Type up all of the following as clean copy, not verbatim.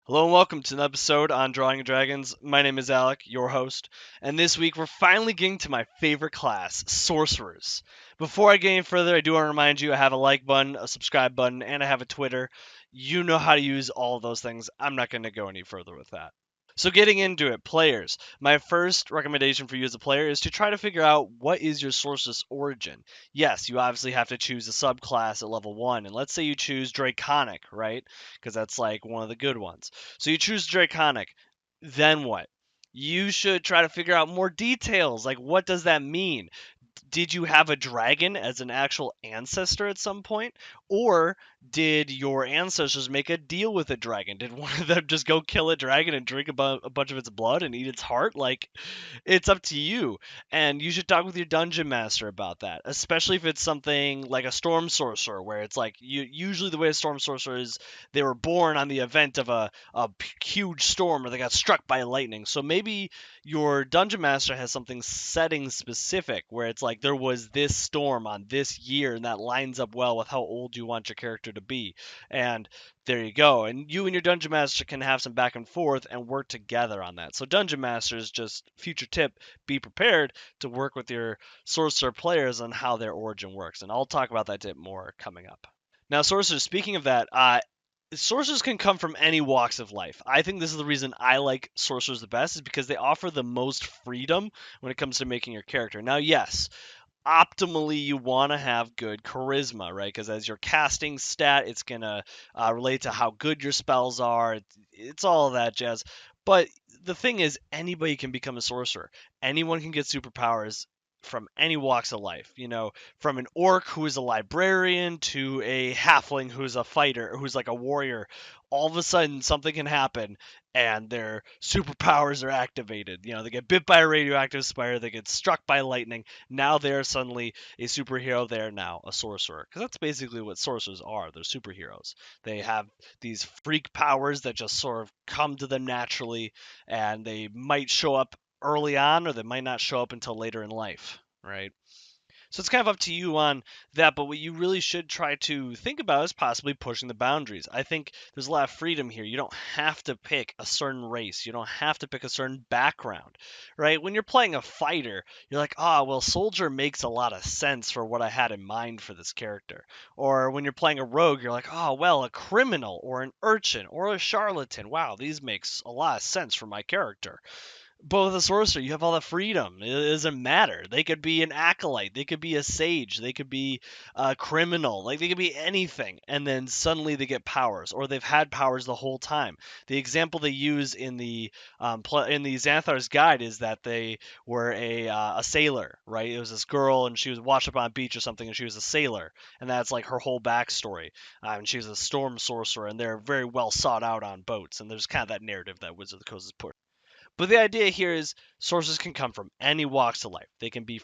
Hello and welcome to an episode on Drawing Dragons. My name is Alec, your host, and this week we're finally getting to my favorite class, Sorcerers. Before I get any further, I do want to remind you I have a like button, a subscribe button, and I have a Twitter. You know how to use all of those things. I'm not going to go any further with that. So getting into it, players. My first recommendation for you as a player is to try to figure out what is your Sorceress Origin. Yes, you obviously have to choose a subclass at level 1, and let's say you choose Draconic, right? Because that's like one of the good ones. So you choose Draconic. Then what? You should try to figure out more details. Like, what does that mean? Did you have a dragon as an actual ancestor at some point? Or did your ancestors make a deal with a dragon? Did one of them just go kill a dragon and drink a bunch of its blood and eat its heart? Like, it's up to you. And you should talk with your dungeon master about that, especially if it's something like a Storm Sorcerer, where it's like, usually the way a Storm Sorcerer is, they were born on the event of a huge storm or they got struck by lightning. So maybe your dungeon master has something setting specific where it's like there was this storm on this year and that lines up well with how old you want your character to be. And there you go. And you and your dungeon master can have some back and forth and work together on that. So dungeon masters, just future tip, be prepared to work with your sorcerer players on how their origin works. And I'll talk about that tip more coming up. Now, sorcerers, speaking of that, sorcerers can come from any walks of life. I think this is the reason I like sorcerers the best, is because they offer the most freedom when it comes to making your character. Now, yes, optimally you want to have good charisma, right? Because as your casting stat, it's gonna relate to how good your spells are. It's all of that jazz. But the thing is, anybody can become a sorcerer. Anyone can get superpowers from any walks of life. You know, from an orc who is a librarian to a halfling who's a fighter, who's like a warrior. All of a sudden, something can happen, and their superpowers are activated. You know, they get bit by a radioactive spider, they get struck by lightning. Now they're suddenly a superhero. They're now a sorcerer. Because that's basically what sorcerers are. They're superheroes. They have these freak powers that just sort of come to them naturally, and they might show up early on, or they might not show up until later in life, right? So it's kind of up to you on that, but what you really should try to think about is possibly pushing the boundaries. I think there's a lot of freedom here. You don't have to pick a certain race. You don't have to pick a certain background, right? When you're playing a fighter, you're like, well, soldier makes a lot of sense for what I had in mind for this character. Or when you're playing a rogue, you're like, well, a criminal or an urchin or a charlatan. Wow, these makes a lot of sense for my character. But with a sorcerer, you have all the freedom. It doesn't matter. They could be an acolyte. They could be a sage. They could be a criminal. Like, they could be anything. And then suddenly they get powers, or they've had powers the whole time. The example they use in the Xanthar's Guide is that they were a sailor, right? It was this girl, and she was washed up on a beach or something, and she was a sailor, and that's like her whole backstory. And she's a storm sorcerer, and they're very well sought out on boats. And there's kind of that narrative that Wizard of the Coast has put. But the idea here is sources can come from any walks of life. They can be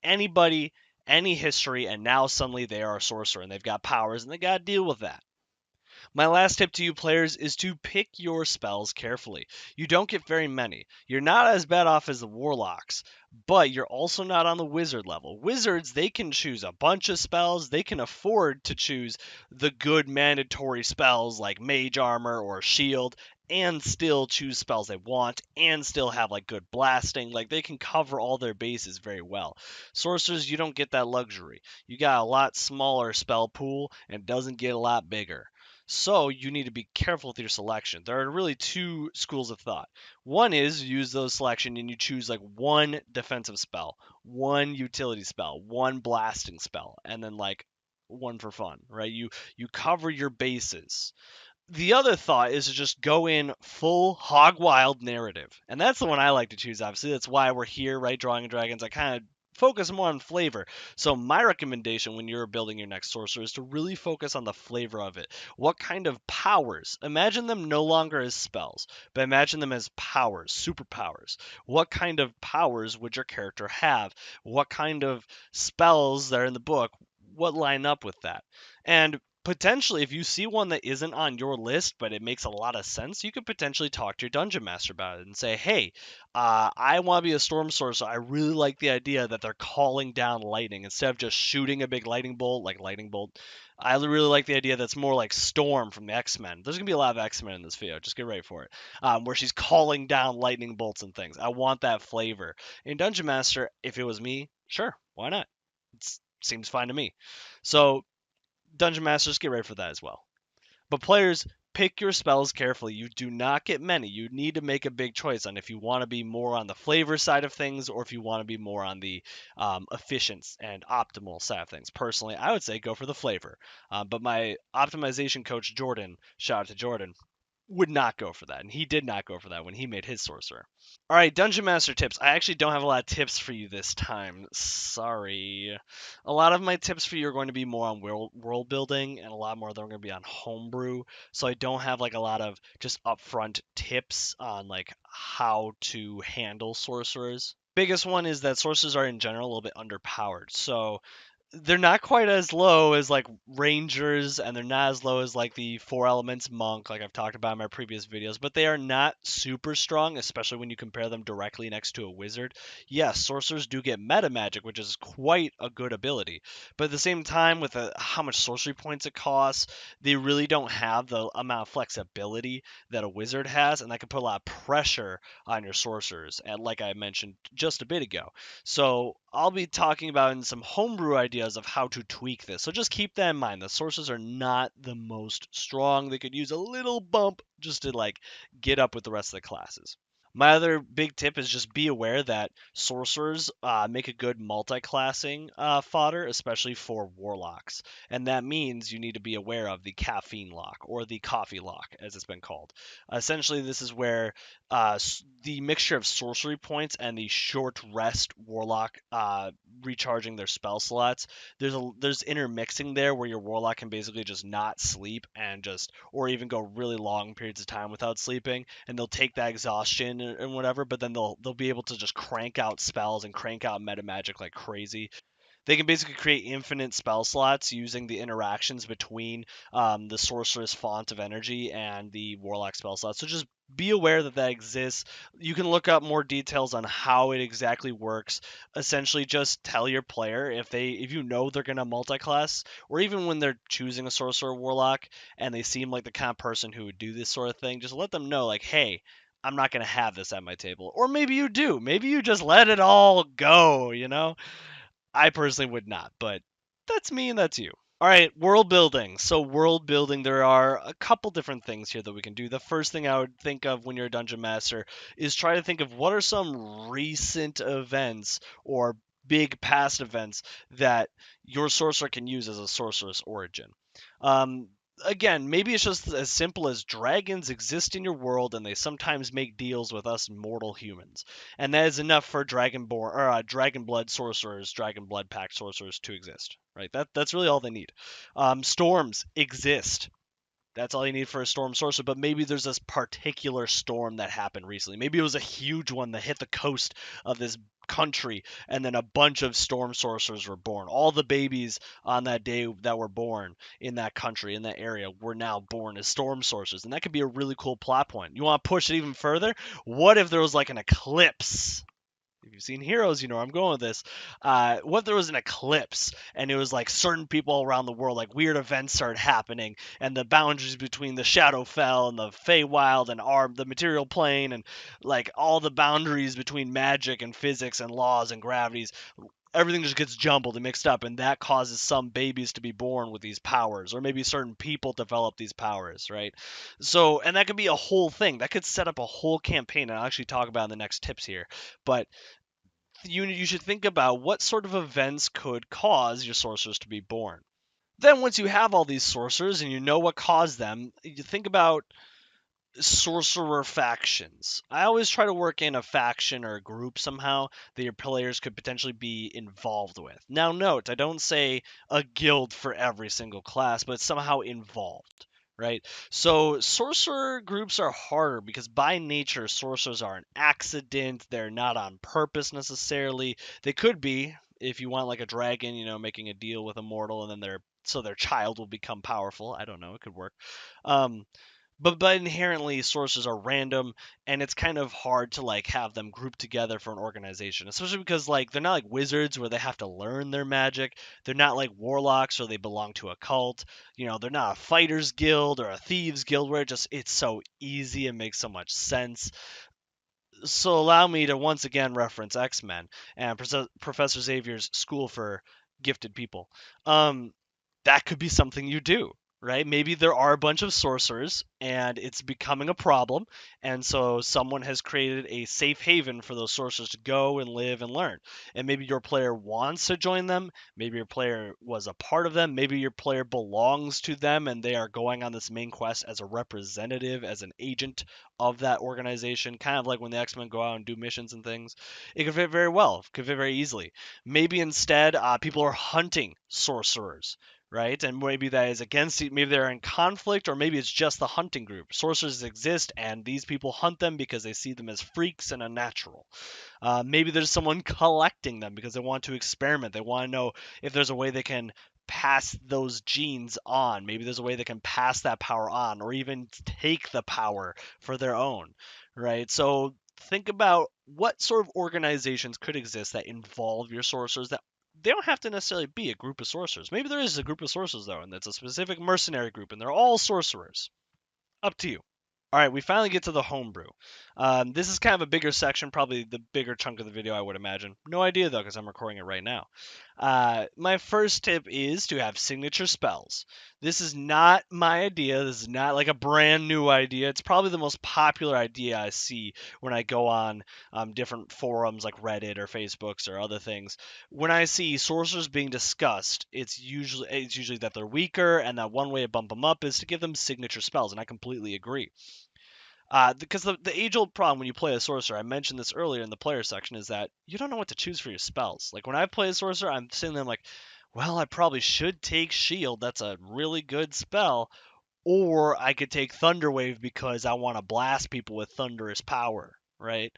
anybody, any history, and now suddenly they are a sorcerer and they've got powers and they got to deal with that. My last tip to you players is to pick your spells carefully. You don't get very many. You're not as bad off as the warlocks, but you're also not on the wizard level. Wizards, they can choose a bunch of spells. They can afford to choose the good mandatory spells like mage armor or shield, and still choose spells they want and still have like good blasting. Like, they can cover all their bases very well. Sorcerers, you don't get that luxury. You got a lot smaller spell pool and it doesn't get a lot bigger. So you need to be careful with your selection. There are really two schools of thought. One is you use those selection and you choose like one defensive spell, one utility spell, one blasting spell, and then like one for fun, right? You cover your bases. The other thought is to just go in full hog wild narrative. And that's the one I like to choose, obviously. That's why we're here, right? Drawing Dragons. I kind of focus more on flavor. So my recommendation when you're building your next sorcerer is to really focus on the flavor of it. What kind of powers? Imagine them no longer as spells, but imagine them as powers, superpowers. What kind of powers would your character have? What kind of spells that are in the book? What line up with that? And potentially, if you see one that isn't on your list, but it makes a lot of sense, you could potentially talk to your dungeon master about it and say, hey, I want to be a storm sorcerer. I really like the idea that they're calling down lightning instead of just shooting a big lightning bolt, like lightning bolt. I really like the idea that's more like Storm from the X-Men. There's going to be a lot of X-Men in this video. Just get ready for it. Where she's calling down lightning bolts and things. I want that flavor. In Dungeon Master, if it was me, sure, why not? It seems fine to me. So Dungeon Masters, get ready for that as well. But players, pick your spells carefully. You do not get many. You need to make a big choice on if you want to be more on the flavor side of things or if you want to be more on the efficient and optimal side of things. Personally, I would say go for the flavor. But my optimization coach, Jordan, shout out to Jordan, would not go for that. And he did not go for that when he made his sorcerer. All right, Dungeon Master tips. I actually don't have a lot of tips for you this time. Sorry. A lot of my tips for you are going to be more on world building, and a lot more of them are going to be on homebrew. So I don't have like a lot of just upfront tips on like how to handle sorcerers. Biggest one is that sorcerers are in general a little bit underpowered. So they're not quite as low as like rangers, and they're not as low as like the four elements monk, like I've talked about in my previous videos, but they are not super strong, especially when you compare them directly next to a wizard. Yes, sorcerers do get meta magic, which is quite a good ability, but at the same time, with how much sorcery points it costs, they really don't have the amount of flexibility that a wizard has, and that can put a lot of pressure on your sorcerers, and like I mentioned just a bit ago. So I'll be talking about in some homebrew ideas of how to tweak this. So just keep that in mind. The sorcerers are not the most strong. They could use a little bump just to like get up with the rest of the classes. My other big tip is just be aware that sorcerers make a good multi-classing fodder, especially for warlocks. And that means you need to be aware of the caffeine lock, or the coffee lock, as it's been called. Essentially, this is where the mixture of sorcery points and the short rest warlock recharging their spell slots, there's intermixing there where your warlock can basically just not sleep and just, or even go really long periods of time without sleeping, and they'll take that exhaustion and whatever, but then they'll be able to just crank out spells and crank out meta magic like crazy. They can basically create infinite spell slots using the interactions between the sorceress font of energy and the warlock spell slots. So just be aware that that exists. You can look up more details on how it exactly works. Essentially, just tell your player if you know they're gonna multi-class, or even when they're choosing a sorcerer or warlock and they seem like the kind of person who would do this sort of thing, just let them know like, hey, I'm not going to have this at my table. Or maybe you do. Maybe you just let it all go, you know? I personally would not, but that's me and that's you. All right, world building. So world building, there are a couple different things here that we can do. The first thing I would think of when you're a dungeon master is try to think of what are some recent events or big past events that your sorcerer can use as a sorcerer's origin. Um, Again, maybe it's just as simple as dragons exist in your world and they sometimes make deals with us mortal humans, and that is enough for dragonborn or dragon blood sorcerers, dragon blood pact sorcerers to exist. Right? That's really all they need. Storms exist. That's all you need for a storm sorcerer. But maybe there's this particular storm that happened recently. Maybe it was a huge one that hit the coast of this country, and then a bunch of storm sorcerers were born. All the babies on that day that were born in that country, in that area, were now born as storm sorcerers. And that could be a really cool plot point. You want to push it even further? What if there was like an eclipse? If you've seen Heroes, you know where I'm going with this. What if there was an eclipse and it was like certain people around the world, like weird events started happening, and the boundaries between the Shadowfell and the Feywild and the material plane, and like all the boundaries between magic and physics and laws and gravities, everything just gets jumbled and mixed up, and that causes some babies to be born with these powers, or maybe certain people develop these powers, right? So, and that could be a whole thing. That could set up a whole campaign, and I'll actually talk about in the next tips here. But you should think about what sort of events could cause your sorcerers to be born. Then once you have all these sorcerers and you know what caused them, you think about sorcerer factions. I always try to work in a faction or a group somehow that your players could potentially be involved with. Now note, I don't say a guild for every single class, but somehow involved. Right? So sorcerer groups are harder because by nature sorcerers are an accident. They're not on purpose necessarily. They could be if you want like a dragon, making a deal with a mortal and then they're so their child will become powerful. I don't know, it could work. Um, but inherently sorcerers are random, and it's kind of hard to like have them grouped together for an organization, especially because like they're not like wizards where they have to learn their magic. They're not like warlocks or they belong to a cult. They're not a fighters guild or a thieves guild where it's so easy and makes so much sense. So allow me to once again reference X-Men and Professor Xavier's School for Gifted People. Um, that could be something you do, right? Maybe there are a bunch of sorcerers and it's becoming a problem, and so someone has created a safe haven for those sorcerers to go and live and learn. And maybe your player wants to join them, maybe your player was a part of them, maybe your player belongs to them and they are going on this main quest as a representative, as an agent of that organization, kind of like when the X-Men go out and do missions and things. It could fit very well, could fit very easily. Maybe instead, people are hunting sorcerers, right? And maybe that is against, maybe they're in conflict, or maybe it's just the hunting group. Sorcerers exist, and these people hunt them because they see them as freaks and unnatural. Maybe there's someone collecting them because they want to experiment. They want to know if there's a way they can pass those genes on. Maybe there's a way they can pass that power on, or even take the power for their own, right? So think about what sort of organizations could exist that involve your sorcerers, that they don't have to necessarily be a group of sorcerers. Maybe there is a group of sorcerers though, and it's a specific mercenary group, and they're all sorcerers. Up to you. All right, we finally get to the homebrew. This is kind of a bigger section, probably the bigger chunk of the video, I would imagine. No idea though, because I'm recording it right now. My first tip is to have signature spells. This is not my idea. This is not like a brand new idea. It's probably the most popular idea I see when I go on different forums like Reddit or Facebooks or other things. When I see sorcerers being discussed, it's usually that they're weaker, and that one way to bump them up is to give them signature spells, and I completely agree. Because the age-old problem when you play a sorcerer, I mentioned this earlier in the player section, is that you don't know what to choose for your spells. Like when I play a sorcerer, I'm sitting there like, well, I probably should take shield. That's a really good spell. Or I could take Thunderwave because I want to blast people with thunderous power, right?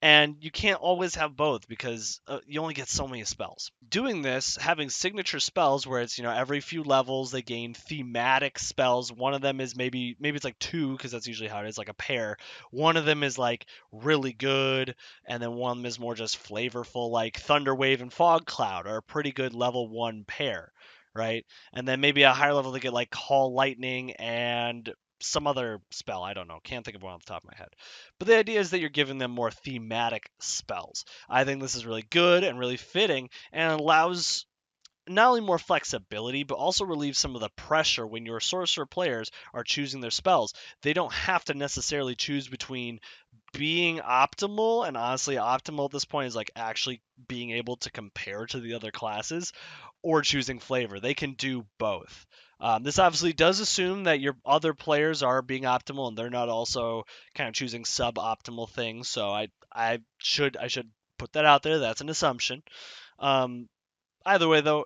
And you can't always have both because you only get so many spells. Doing this, having signature spells where it's every few levels they gain thematic spells. One of them is maybe it's like two, because that's usually how it is, like a pair. One of them is like really good, and then one is more just flavorful, like Thunderwave and Fog Cloud are a pretty good level 1 pair, right? And then maybe a higher level they get like Call Lightning and some other spell. I don't know. Can't think of one off the top of my head. But the idea is that you're giving them more thematic spells. I think this is really good and really fitting, and allows not only more flexibility, but also relieves some of the pressure when your sorcerer players are choosing their spells. They don't have to necessarily choose between being optimal, and honestly, optimal at this point is like actually being able to compare to the other classes, or choosing flavor. They can do both. This obviously does assume that your other players are being optimal and they're not also kind of choosing suboptimal things. So I should put that out there. That's an assumption. Um, Either way, though,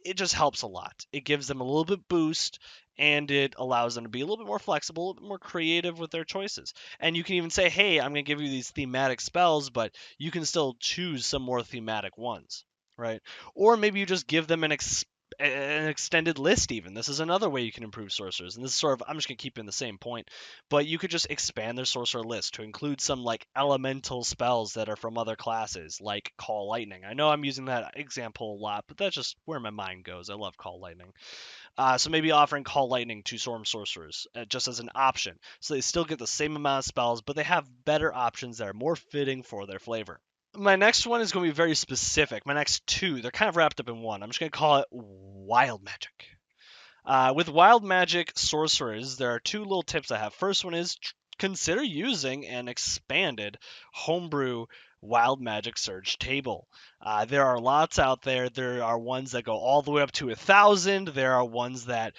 it just helps a lot. It gives them a little bit boost, and it allows them to be a little bit more flexible, a little bit more creative with their choices. And you can even say, hey, I'm going to give you these thematic spells, but you can still choose some more thematic ones, right? Or maybe you just give them an extended list even. This is another way you can improve sorcerers. And this is sort of, I'm just going to keep in the same point, but you could just expand their sorcerer list to include some like elemental spells that are from other classes, like Call Lightning. I know I'm using that example a lot, but that's just where my mind goes. I love Call Lightning. So maybe offering Call Lightning to Storm Sorcerers just as an option. So they still get the same amount of spells, but they have better options that are more fitting for their flavor. My next one is going to be very specific. My next two, they're kind of wrapped up in one. I'm just going to call it Wild Magic. With Wild Magic Sorcerers, there are two little tips I have. First one is consider using an expanded Homebrew Wild Magic Surge table. There are lots out there. There are ones that go all the way up to 1,000. There are ones that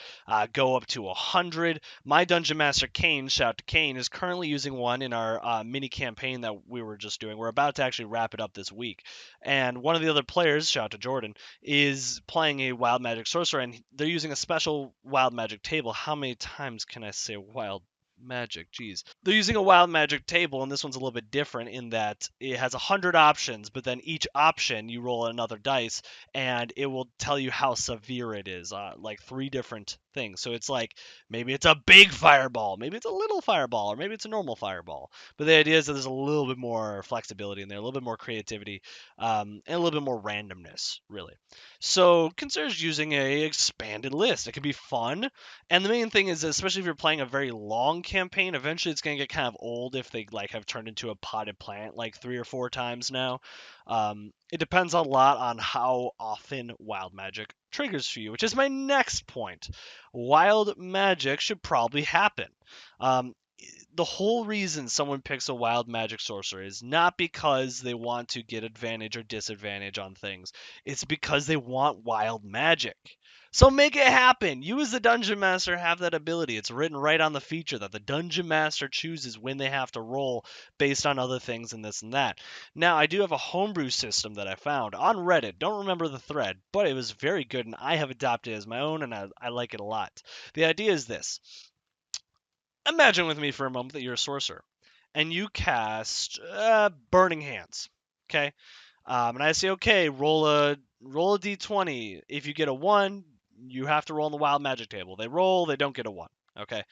go up to 100. My Dungeon Master Kane, shout out to Kane, is currently using one in our mini campaign that we were just doing. We're about to actually wrap it up this week. And one of the other players, shout out to Jordan, is playing a Wild Magic Sorcerer, and they're using a special Wild Magic table. How many times can I say Wild Magic, geez. They're using a Wild Magic table, and this one's a little bit different in that it has 100 options, but then each option you roll another dice, and it will tell you how severe it is, like 3 different things. So it's like maybe it's a big fireball, maybe it's a little fireball, or maybe it's a normal fireball. But the idea is that there's a little bit more flexibility in there, a little bit more creativity, and a little bit more randomness, really. So consider using a expanded list. It can be fun. And the main thing is, especially if you're playing a very long campaign, eventually it's going to get kind of old if they like have turned into a potted plant like 3 or 4 times now. It depends a lot on how often Wild Magic triggers for you, which is my next point. Wild Magic should probably happen. Um, the whole reason someone picks a Wild Magic Sorcerer is not because they want to get advantage or disadvantage on things. It's because they want Wild Magic. So make it happen. You as the Dungeon Master have that ability. It's written right on the feature that the Dungeon Master chooses when they have to roll based on other things and this and that. Now, I do have a homebrew system that I found on Reddit. Don't remember the thread, but it was very good and I have adopted it as my own and I like it a lot. The idea is this. Imagine with me for a moment that you're a sorcerer and you cast Burning Hands. Okay? And I say, okay, roll a d20. If you get a 1, you have to roll on the Wild Magic table. They roll, they don't get a 1. Okay.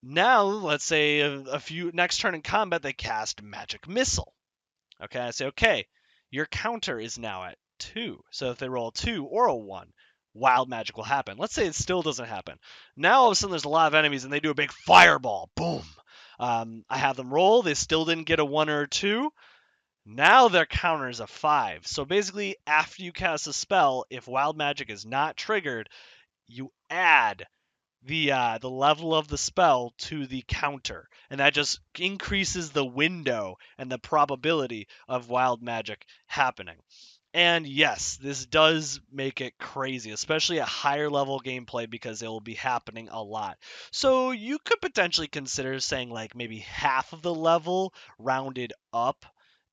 Now, let's say a few next turn in combat, they cast Magic Missile. Okay, I say, okay, your counter is now at 2. So if they roll a 2 or a 1, Wild Magic will happen. Let's say it still doesn't happen. Now all of a sudden there's a lot of enemies and they do a big fireball. Boom. I have them roll. They still didn't get a 1 or a 2. Now their counter is a 5. So basically, after you cast a spell, if Wild Magic is not triggered, you add the level of the spell to the counter, and that just increases the window and the probability of Wild Magic happening. And yes, this does make it crazy, especially at higher level gameplay because it will be happening a lot. So you could potentially consider saying like maybe half of the level rounded up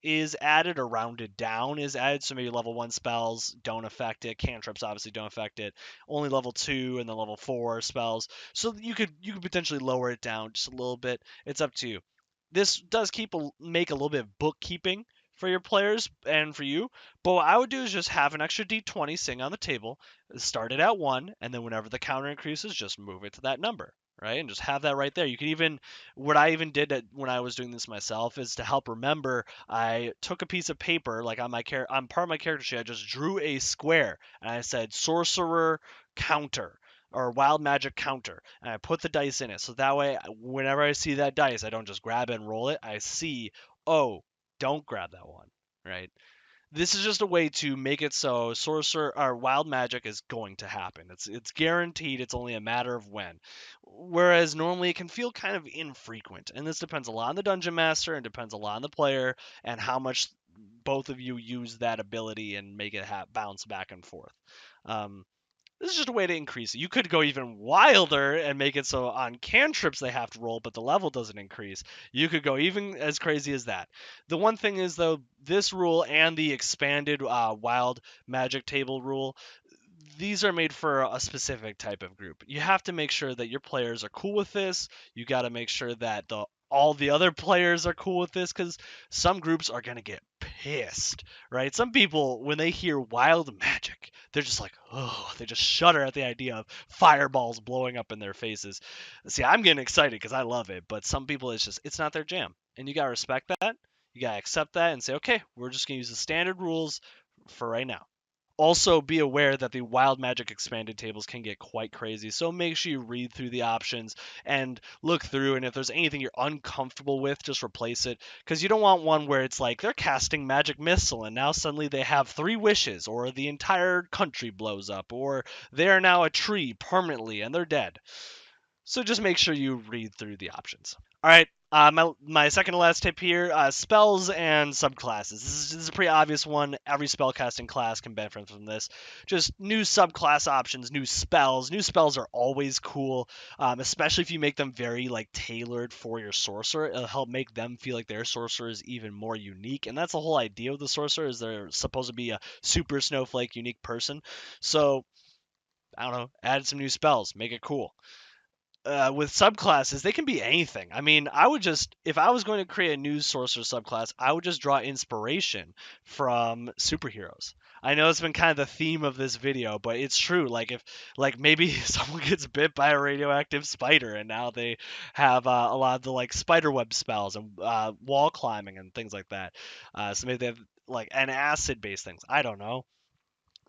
is added or rounded down is added. So maybe level 1 spells don't affect it. Cantrips obviously don't affect it. Only level 2 and then level 4 spells. So you could potentially lower it down just a little bit. It's up to you. This does make a little bit of bookkeeping for your players and for you. But what I would do is just have an extra d20 sitting on the table, start it at 1, and then whenever the counter increases, just move it to that number, right? And just have that right there. You can even, what I even did when I was doing this myself is to help remember, I took a piece of paper, like on part of my character sheet, I just drew a square, and I said Sorcerer Counter or Wild Magic Counter, and I put the dice in it. So that way, whenever I see that dice, I don't just grab it and roll it. I see, oh, don't grab that one, right? This is just a way to make it so sorcerer or wild magic is going to happen. It's guaranteed. It's only a matter of when. Whereas normally it can feel kind of infrequent, and this depends a lot on the dungeon master and depends a lot on the player and how much both of you use that ability and make it bounce back and forth. Um, this is just a way to increase it. You could go even wilder and make it so on cantrips they have to roll, but the level doesn't increase. You could go even as crazy as that. The one thing is, though, this rule and the expanded wild magic table rule, these are made for a specific type of group. You have to make sure that your players are cool with this. You got to make sure that all the other players are cool with this because some groups are going to get pissed, right? Some people, when they hear wild magic, they're just like, oh, they just shudder at the idea of fireballs blowing up in their faces. See, I'm getting excited because I love it, but some people, it's not their jam. And you got to respect that. You got to accept that and say, okay, we're just going to use the standard rules for right now. Also, be aware that the wild magic expanded tables can get quite crazy, so make sure you read through the options and look through, and if there's anything you're uncomfortable with, just replace it, because you don't want one where it's like they're casting magic missile and now suddenly they have 3 wishes, or the entire country blows up, or they are now a tree permanently and they're dead. So just make sure you read through the options. All right, my second to last tip here, spells and subclasses. This is a pretty obvious one. Every spellcasting class can benefit from this. Just new subclass options, new spells. New spells are always cool, especially if you make them very like tailored for your sorcerer. It'll help make them feel like their sorcerer is even more unique, and that's the whole idea of the sorcerer is they're supposed to be a super snowflake unique person. So I don't know, add some new spells, make it cool. with subclasses, they can be anything. I mean, I would just, if I was going to create a new sorcerer subclass, I would just draw inspiration from superheroes. I know it's been kind of the theme of this video, but it's true. Like if, like maybe someone gets bit by a radioactive spider, and now they have a lot of the like spider web spells and wall climbing and things like that. So maybe they have like an acid based things. I don't know.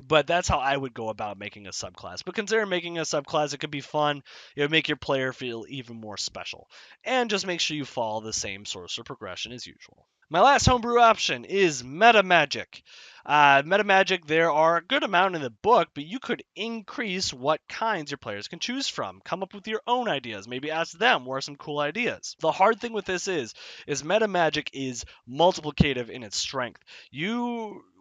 But that's how I would go about making a subclass. But consider making a subclass. It could be fun. It would make your player feel even more special. And just make sure you follow the same sorcerer progression as usual. My last homebrew option is Meta Magic. Meta Magic, there are a good amount in the book, but you could increase what kinds your players can choose from. Come up with your own ideas. Maybe ask them what are some cool ideas. The hard thing with this is Meta Magic is multiplicative in its strength.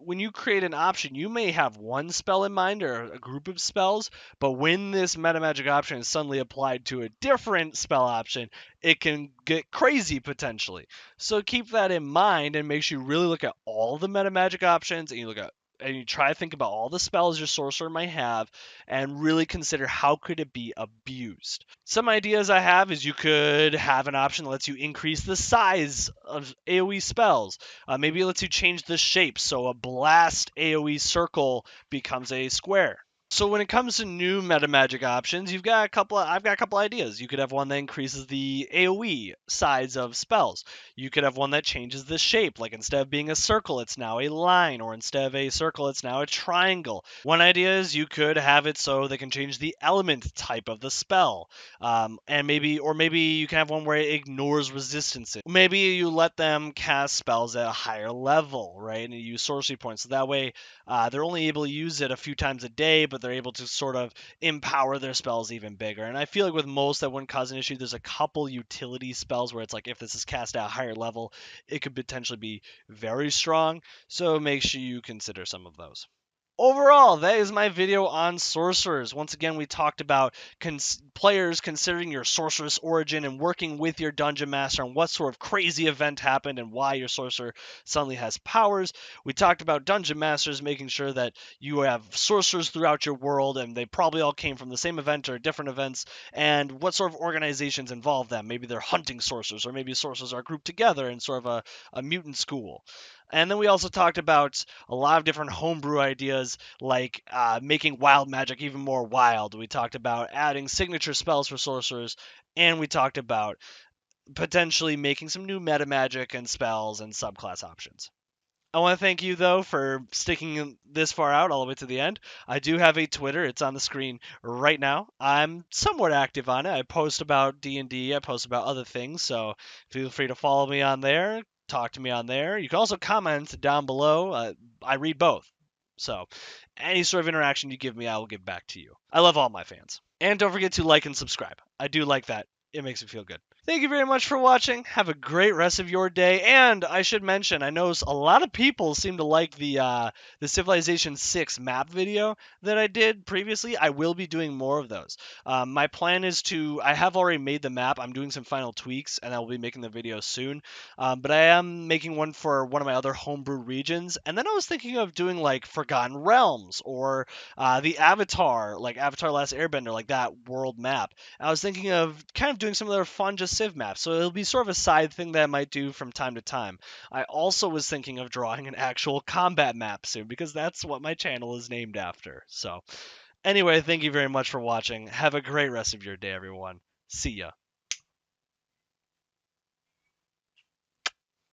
When you create an option, you may have one spell in mind or a group of spells, but when this meta magic option is suddenly applied to a different spell option, it can get crazy potentially. So keep that in mind and make sure you really look at all the meta magic options and you try to think about all the spells your sorcerer might have and really consider how could it be abused. Some ideas I have is you could have an option that lets you increase the size of AoE spells. Maybe it lets you change the shape, so a blast AoE circle becomes a square. So when it comes to new meta magic options, I've got a couple ideas. You could have one that increases the AoE size of spells. You could have one that changes the shape, like instead of being a circle, it's now a line, or instead of a circle, it's now a triangle. One idea is you could have it so they can change the element type of the spell. And maybe you can have one where it ignores resistances. Maybe you let them cast spells at a higher level, right? And you use sorcery points. So that way they're only able to use it a few times a day, but they're able to sort of empower their spells even bigger. And I feel like with most that wouldn't cause an issue. There's a couple utility spells where it's like if this is cast at a higher level, it could potentially be very strong. So make sure you consider some of those. Overall, that is my video on sorcerers. Once again, we talked about players considering your sorceress origin and working with your dungeon master on what sort of crazy event happened and why your sorcerer suddenly has powers. We talked about dungeon masters making sure that you have sorcerers throughout your world and they probably all came from the same event or different events, and what sort of organizations involve them. Maybe they're hunting sorcerers, or maybe sorcerers are grouped together in sort of a mutant school. And then we also talked about a lot of different homebrew ideas, like making wild magic even more wild. We talked about adding signature spells for sorcerers, and we talked about potentially making some new meta magic and spells and subclass options. I want to thank you, though, for sticking this far out all the way to the end. I do have a Twitter. It's on the screen right now. I'm somewhat active on it. I post about D&D. I post about other things, so feel free to follow me on there. Talk to me on there. You can also comment down below. I read both. So any sort of interaction you give me, I will give back to you. I love all my fans. And don't forget to like and subscribe. I do like that. It makes me feel good. Thank you very much for watching. Have a great rest of your day. And I should mention, I know a lot of people seem to like the Civilization 6 map video that I did previously. I will be doing more of those. My plan is I have already made the map. I'm doing some final tweaks, and I will be making the video soon. But I am making one for one of my other homebrew regions. And then I was thinking of doing like Forgotten Realms or the Avatar, like Avatar Last Airbender, like that world map. I was thinking of kind of doing some other fun just Civ maps, so it'll be sort of a side thing that I might do from time to time. I also was thinking of drawing an actual combat map soon, because that's what my channel is named after. So anyway, thank you very much for watching. Have a great rest of your day, everyone. See ya.